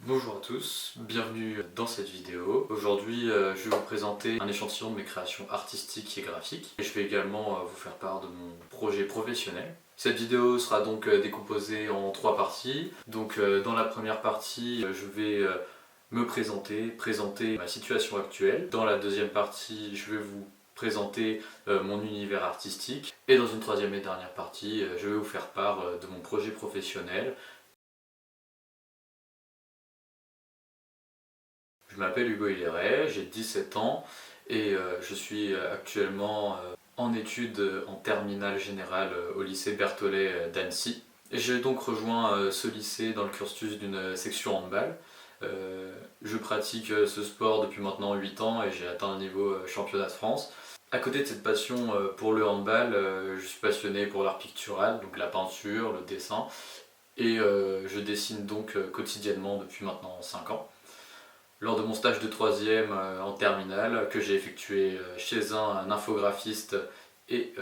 Bonjour à tous, bienvenue dans cette vidéo. Aujourd'hui, je vais vous présenter un échantillon de mes créations artistiques et graphiques. Et je vais également vous faire part de mon projet professionnel. Cette vidéo sera donc décomposée en 3 parties. Donc dans la première partie, je vais me présenter ma situation actuelle. Dans la deuxième partie, je vais vous présenter mon univers artistique. Et dans une troisième et dernière partie, je vais vous faire part de mon projet professionnel. Je m'appelle Hugo Hilleret, j'ai 17 ans et je suis actuellement en études en terminale générale au lycée Berthollet d'Annecy. Et j'ai donc rejoint ce lycée dans le cursus d'une section handball. Je pratique ce sport depuis maintenant 8 ans et j'ai atteint le niveau championnat de France. À côté de cette passion pour le handball, je suis passionné pour l'art pictural, donc la peinture, le dessin, et je dessine donc quotidiennement depuis maintenant 5 ans. Lors de mon stage de 3e en terminale, que j'ai effectué chez un infographiste et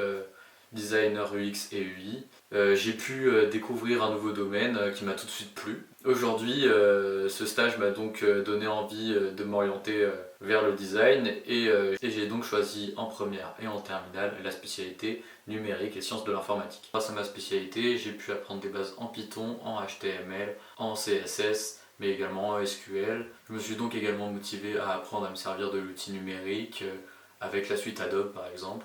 designer UX et UI, j'ai pu découvrir un nouveau domaine qui m'a tout de suite plu. Aujourd'hui, ce stage m'a donc donné envie de m'orienter vers le design et j'ai donc choisi en première et en terminale la spécialité numérique et sciences de l'informatique. Grâce à ma spécialité, j'ai pu apprendre des bases en Python, en HTML, en CSS, mais également en SQL. Je me suis donc également motivé à apprendre à me servir de l'outil numérique avec la suite Adobe par exemple.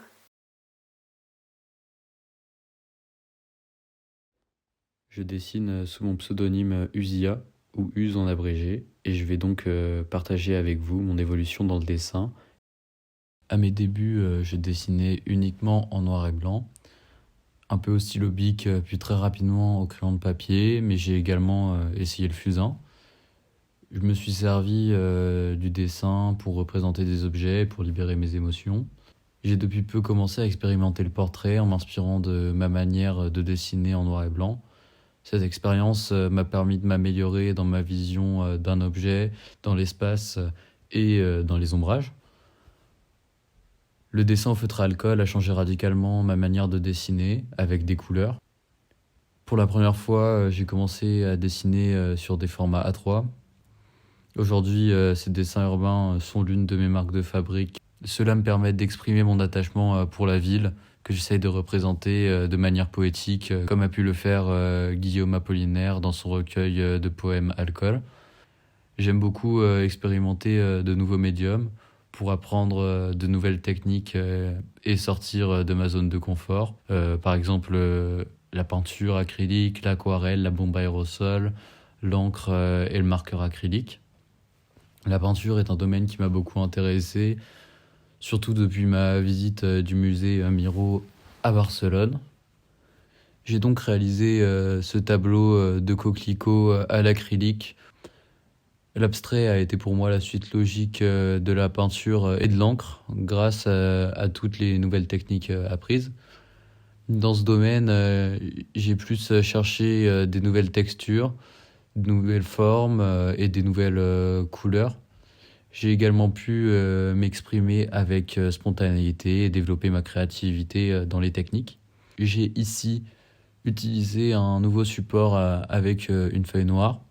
Je dessine sous mon pseudonyme Uzia, ou Uz en abrégé, et je vais donc partager avec vous mon évolution dans le dessin. À mes débuts, je dessinais uniquement en noir et blanc, un peu au stylo bic, puis très rapidement au crayon de papier, mais j'ai également essayé le fusain. Je me suis servi du dessin pour représenter des objets, pour libérer mes émotions. J'ai depuis peu commencé à expérimenter le portrait en m'inspirant de ma manière de dessiner en noir et blanc. Cette expérience m'a permis de m'améliorer dans ma vision d'un objet, dans l'espace et dans les ombrages. Le dessin au feutre à alcool a changé radicalement ma manière de dessiner avec des couleurs. Pour la première fois, j'ai commencé à dessiner sur des formats A3. Aujourd'hui, ces dessins urbains sont l'une de mes marques de fabrique. Cela me permet d'exprimer mon attachement pour la ville, que j'essaye de représenter de manière poétique, comme a pu le faire Guillaume Apollinaire dans son recueil de poèmes Alcool. J'aime beaucoup expérimenter de nouveaux médiums pour apprendre de nouvelles techniques et sortir de ma zone de confort. Par exemple, la peinture acrylique, l'aquarelle, la bombe aérosol, l'encre et le marqueur acrylique. La peinture est un domaine qui m'a beaucoup intéressé, surtout depuis ma visite du musée Miro à Barcelone. J'ai donc réalisé ce tableau de coquelicots à l'acrylique. L'abstrait a été pour moi la suite logique de la peinture et de l'encre, grâce à toutes les nouvelles techniques apprises. Dans ce domaine, j'ai plus cherché des nouvelles textures, de nouvelles formes et des nouvelles couleurs. J'ai également pu m'exprimer avec spontanéité et développer ma créativité dans les techniques. J'ai ici utilisé un nouveau support avec une feuille noire.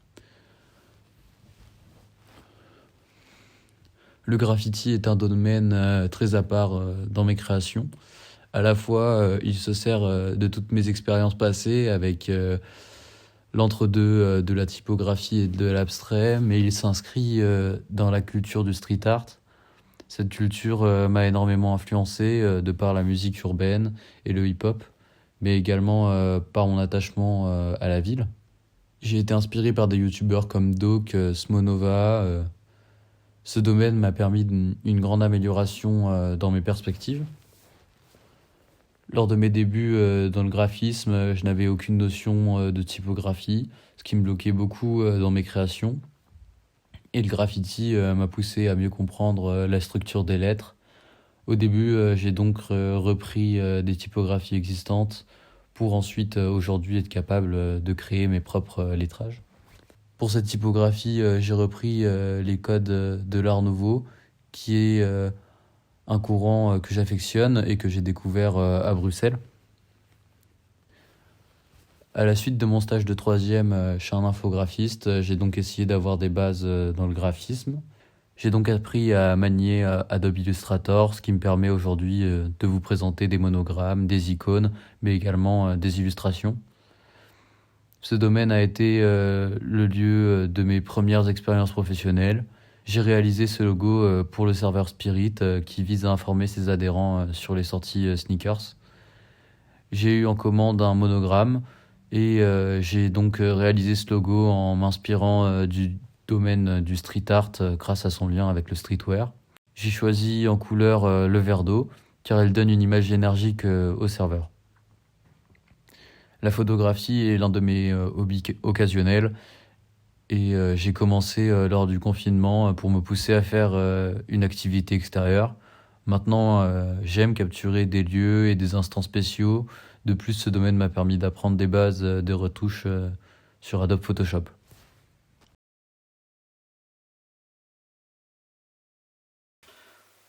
Le graffiti est un domaine très à part dans mes créations. À la fois, il se sert de toutes mes expériences passées avec l'entre-deux de la typographie et de l'abstrait, mais il s'inscrit dans la culture du street art. Cette culture m'a énormément influencé de par la musique urbaine et le hip-hop, mais également par mon attachement à la ville. J'ai été inspiré par des youtubeurs comme Doc, Smonova. Ce domaine m'a permis une grande amélioration dans mes perspectives. Lors de mes débuts dans le graphisme, je n'avais aucune notion de typographie, ce qui me bloquait beaucoup dans mes créations. Et le graffiti m'a poussé à mieux comprendre la structure des lettres. Au début, j'ai donc repris des typographies existantes pour ensuite, aujourd'hui, être capable de créer mes propres lettrages. Pour cette typographie, j'ai repris les codes de l'Art Nouveau, qui est un courant que j'affectionne et que j'ai découvert à Bruxelles. À la suite de mon stage de troisième chez un infographiste, j'ai donc essayé d'avoir des bases dans le graphisme. J'ai donc appris à manier Adobe Illustrator, ce qui me permet aujourd'hui de vous présenter des monogrammes, des icônes, mais également des illustrations. Ce domaine a été le lieu de mes premières expériences professionnelles. J'ai réalisé ce logo pour le serveur Spirit qui vise à informer ses adhérents sur les sorties sneakers. J'ai eu en commande un monogramme et j'ai donc réalisé ce logo en m'inspirant du domaine du street art grâce à son lien avec le streetwear. J'ai choisi en couleur le vert d'eau car elle donne une image énergique au serveur. La photographie est l'un de mes hobbies occasionnels et j'ai commencé lors du confinement pour me pousser à faire une activité extérieure. Maintenant, j'aime capturer des lieux et des instants spéciaux. De plus, ce domaine m'a permis d'apprendre des bases de retouches sur Adobe Photoshop.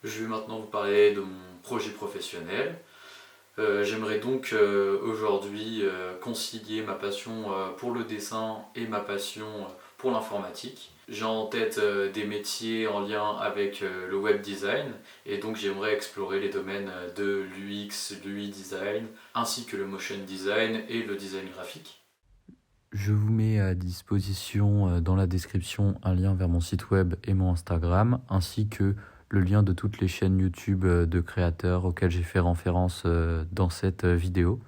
Je vais maintenant vous parler de mon projet professionnel. J'aimerais donc aujourd'hui concilier ma passion pour le dessin et ma passion pour l'informatique. J'ai en tête des métiers en lien avec le web design et donc j'aimerais explorer les domaines de l'UX, l'UI design ainsi que le motion design et le design graphique. Je vous mets à disposition dans la description un lien vers mon site web et mon Instagram, ainsi que le lien de toutes les chaînes YouTube de créateurs auxquelles j'ai fait référence dans cette vidéo.